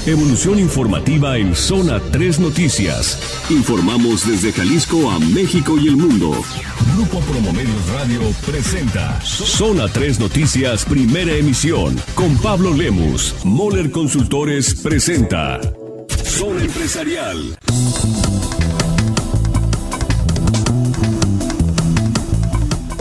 Evolución informativa en Zona 3 Noticias. Informamos desde Jalisco a México y el mundo. Grupo Promomedios Radio presenta Zona 3 Noticias, primera emisión. Con Pablo Lemus. Moller Consultores presenta Zona Empresarial.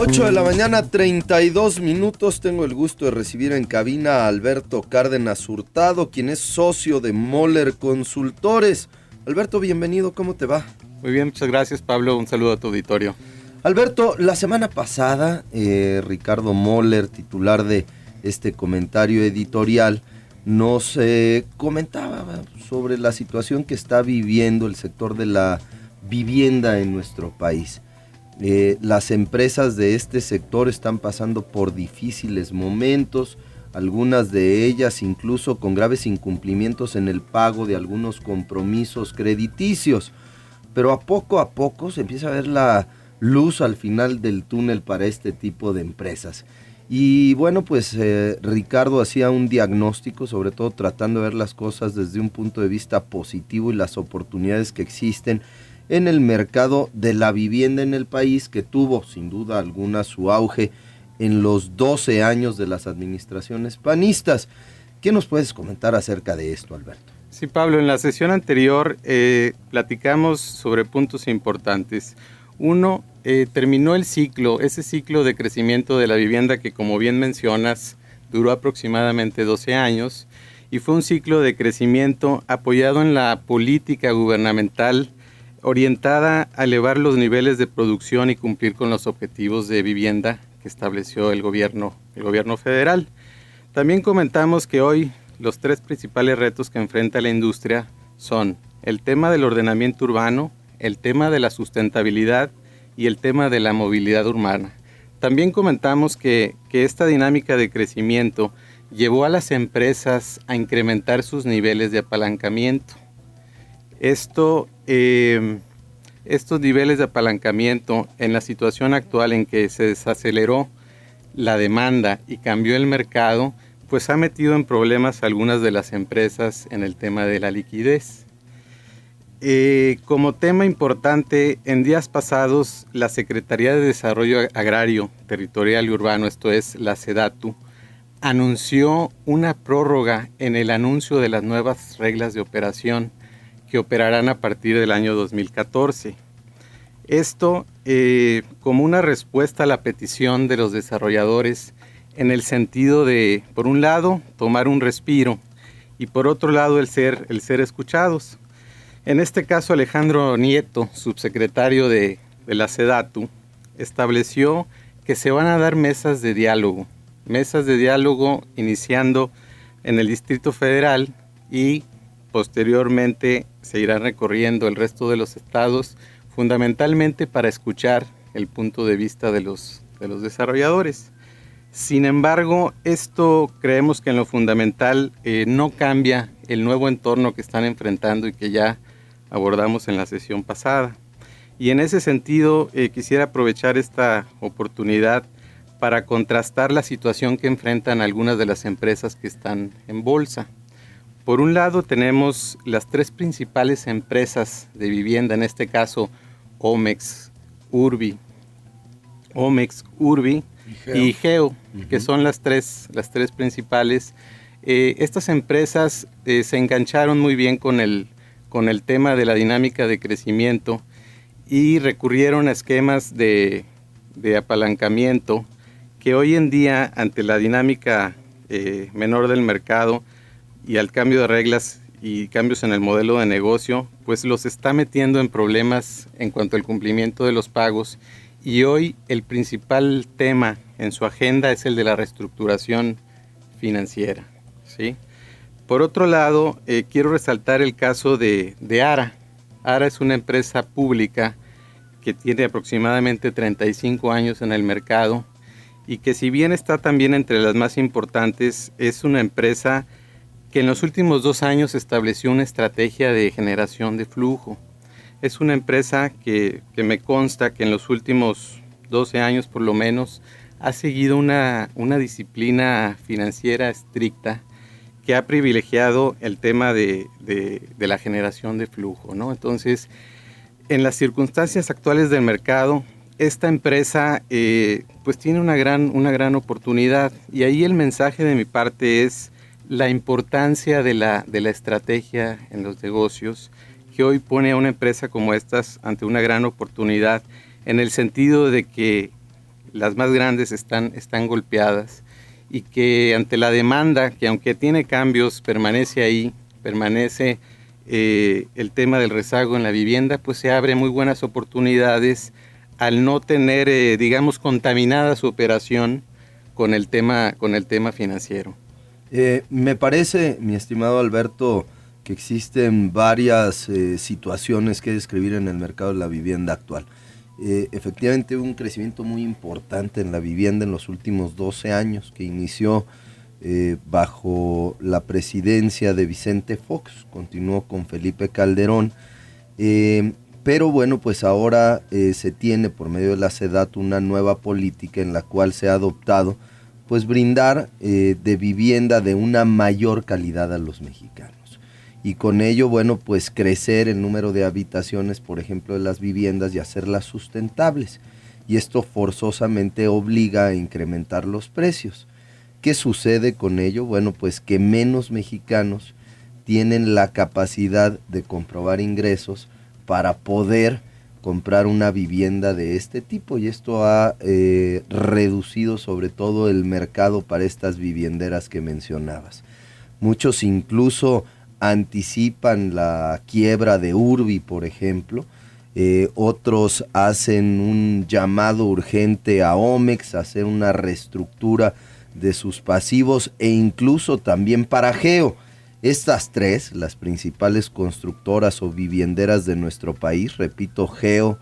8 de la mañana, 32 minutos. Tengo el gusto de recibir en cabina a Alberto Cárdenas Hurtado, quien es socio de Moller Consultores. Alberto, bienvenido, ¿cómo te va? Muy bien, muchas gracias, Pablo. Un saludo a tu auditorio. Alberto, la semana pasada, Ricardo Moller, titular de este comentario editorial, nos comentaba sobre la situación que está viviendo el sector de la vivienda en nuestro país. Las empresas de este sector están pasando por difíciles momentos, algunas de ellas incluso con graves incumplimientos en el pago de algunos compromisos crediticios, pero a poco se empieza a ver la luz al final del túnel para este tipo de empresas. Y bueno, pues Ricardo hacía un diagnóstico, sobre todo tratando de ver las cosas desde un punto de vista positivo y las oportunidades que existen en el mercado de la vivienda en el país, que tuvo sin duda alguna su auge en los 12 años de las administraciones panistas. ¿Qué nos puedes comentar acerca de esto, Alberto? Sí, Pablo, en la sesión anterior platicamos sobre puntos importantes. Uno, terminó ese ciclo de crecimiento de la vivienda que, como bien mencionas, duró aproximadamente 12 años y fue un ciclo de crecimiento apoyado en la política gubernamental orientada a elevar los niveles de producción y cumplir con los objetivos de vivienda que estableció el gobierno federal. También comentamos que hoy los tres principales retos que enfrenta la industria son el tema del ordenamiento urbano, el tema de la sustentabilidad y el tema de la movilidad urbana. También comentamos que esta dinámica de crecimiento llevó a las empresas a incrementar sus niveles de apalancamiento. Estos niveles de apalancamiento en la situación actual en que se desaceleró la demanda y cambió el mercado, pues ha metido en problemas a algunas de las empresas en el tema de la liquidez. Como tema importante, en días pasados la Secretaría de Desarrollo Agrario, Territorial y Urbano, esto es la SEDATU, anunció una prórroga en el anuncio de las nuevas reglas de operación que operarán a partir del año 2014. Esto como una respuesta a la petición de los desarrolladores en el sentido de, por un lado, tomar un respiro y por otro lado, el ser escuchados. En este caso, Alejandro Nieto, subsecretario de la SEDATU, estableció que se van a dar mesas de diálogo iniciando en el Distrito Federal y posteriormente se irán recorriendo el resto de los estados, fundamentalmente para escuchar el punto de vista de los desarrolladores. Sin embargo, esto creemos que en lo fundamental no cambia el nuevo entorno que están enfrentando y que ya abordamos en la sesión pasada. Y en ese sentido, quisiera aprovechar esta oportunidad para contrastar la situación que enfrentan algunas de las empresas que están en bolsa. Por un lado tenemos las tres principales empresas de vivienda, en este caso Omex, Urbi y Geo, que son las tres principales. Estas empresas se engancharon muy bien con el tema de la dinámica de crecimiento y recurrieron a esquemas de apalancamiento que hoy en día, ante la dinámica menor del mercado y al cambio de reglas y cambios en el modelo de negocio, pues los está metiendo en problemas en cuanto al cumplimiento de los pagos. Y hoy el principal tema en su agenda es el de la reestructuración financiera, ¿sí? Por otro lado, quiero resaltar el caso de ARA. ARA es una empresa pública que tiene aproximadamente 35 años en el mercado y que, si bien está también entre las más importantes, es una empresa que en los últimos 2 años estableció una estrategia de generación de flujo. Es una empresa que me consta que en los últimos 12 años por lo menos ha seguido una disciplina financiera estricta que ha privilegiado el tema de la generación de flujo, ¿no? Entonces, en las circunstancias actuales del mercado, esta empresa pues tiene una gran oportunidad, y ahí el mensaje de mi parte es la importancia de la estrategia en los negocios, que hoy pone a una empresa como estas ante una gran oportunidad, en el sentido de que las más grandes están golpeadas, y que ante la demanda, que aunque tiene cambios, permanece ahí, permanece el tema del rezago en la vivienda, pues se abre muy buenas oportunidades al no tener, digamos, contaminada su operación con el tema financiero. Me parece, mi estimado Alberto, que existen varias situaciones que describir en el mercado de la vivienda actual. Efectivamente, un crecimiento muy importante en la vivienda en los últimos 12 años, que inició bajo la presidencia de Vicente Fox, continuó con Felipe Calderón, pero bueno, pues ahora se tiene por medio de la SEDATU una nueva política en la cual se ha adoptado pues brindar de vivienda de una mayor calidad a los mexicanos. Y con ello, bueno, pues crecer el número de habitaciones, por ejemplo, de las viviendas y hacerlas sustentables. Y esto forzosamente obliga a incrementar los precios. ¿Qué sucede con ello? Bueno, pues que menos mexicanos tienen la capacidad de comprobar ingresos para poder comprar una vivienda de este tipo, y esto ha reducido sobre todo el mercado para estas vivienderas que mencionabas. Muchos incluso anticipan la quiebra de Urbi, por ejemplo. Otros hacen un llamado urgente a Omex a hacer una reestructura de sus pasivos, e incluso también para Geo. Estas tres, las principales constructoras o vivienderas de nuestro país, repito, Geo,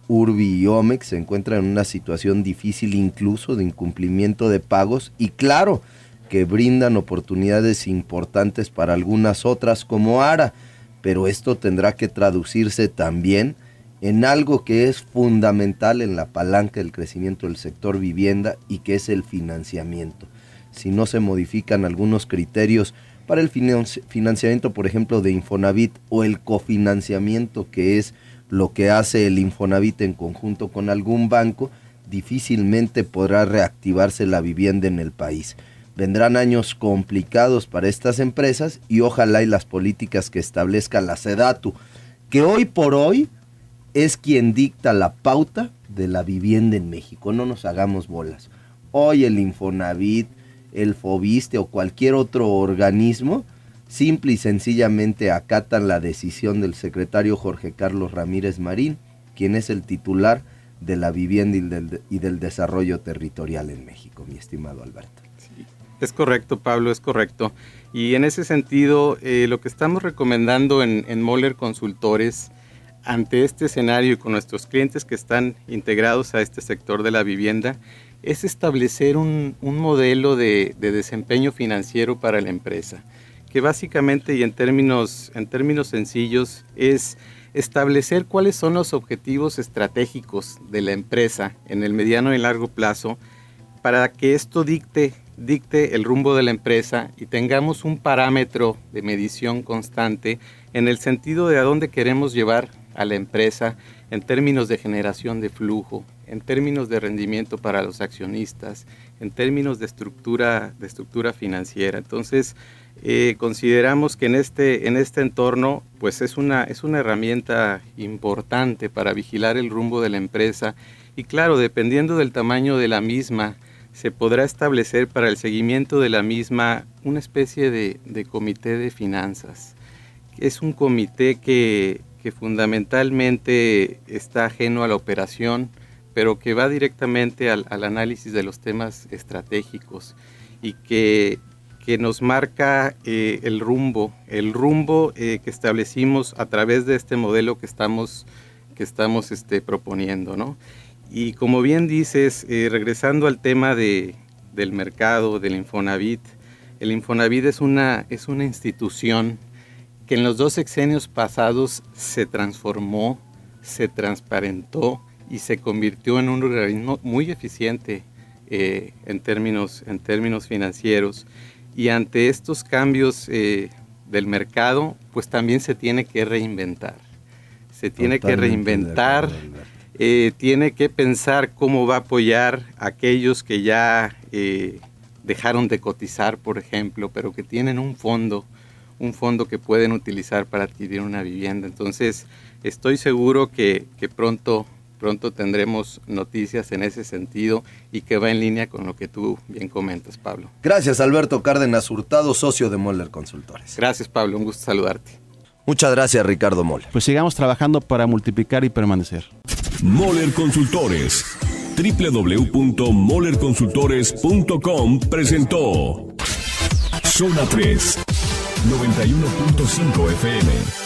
Urbi y Omex, se encuentran en una situación difícil, incluso de incumplimiento de pagos, y claro, que brindan oportunidades importantes para algunas otras como ARA, pero esto tendrá que traducirse también en algo que es fundamental en la palanca del crecimiento del sector vivienda, y que es el financiamiento. Si no se modifican algunos criterios para el financiamiento, por ejemplo, de Infonavit, o el cofinanciamiento, que es lo que hace el Infonavit en conjunto con algún banco, difícilmente podrá reactivarse la vivienda en el país. Vendrán años complicados para estas empresas, y ojalá y las políticas que establezca la SEDATU, que hoy por hoy es quien dicta la pauta de la vivienda en México. No nos hagamos bolas. Hoy el Infonavit, el Fobiste o cualquier otro organismo simple y sencillamente acatan la decisión del secretario Jorge Carlos Ramírez Marín, quien es el titular de la vivienda y del desarrollo territorial en México, mi estimado Alberto. Sí, es correcto, Pablo, es correcto. Y en ese sentido, lo que estamos recomendando en Moller Consultores, ante este escenario y con nuestros clientes que están integrados a este sector de la vivienda, es establecer un modelo de desempeño financiero para la empresa, que básicamente, y en términos sencillos, es establecer cuáles son los objetivos estratégicos de la empresa en el mediano y largo plazo, para que esto dicte el rumbo de la empresa y tengamos un parámetro de medición constante en el sentido de a dónde queremos llevar a la empresa en términos de generación de flujo, en términos de rendimiento para los accionistas, en términos de estructura financiera. Entonces, consideramos que en este entorno pues es una herramienta importante para vigilar el rumbo de la empresa, y claro, dependiendo del tamaño de la misma, se podrá establecer para el seguimiento de la misma una especie de comité de finanzas. Es un comité que fundamentalmente está ajeno a la operación, pero que va directamente al análisis de los temas estratégicos, y que nos marca el rumbo que establecimos a través de este modelo que estamos proponiendo, ¿no? Y como bien dices, regresando al tema del mercado, del Infonavit, el Infonavit es una institución que en los 2 sexenios pasados se transformó, se transparentó y se convirtió en un organismo muy eficiente en términos financieros, y ante estos cambios del mercado, pues también se tiene que reinventar. Se tiene que reinventar, tiene que pensar cómo va a apoyar a aquellos que ya dejaron de cotizar, por ejemplo, pero que tienen un fondo que pueden utilizar para adquirir una vivienda. Entonces, estoy seguro que pronto tendremos noticias en ese sentido y que va en línea con lo que tú bien comentas, Pablo. Gracias, Alberto Cárdenas Hurtado, socio de Moller Consultores. Gracias, Pablo, un gusto saludarte. Muchas gracias, Ricardo Moller. Pues sigamos trabajando para multiplicar y permanecer. Moller Consultores. www.mollerconsultores.com presentó Zona 3, 91.5 FM.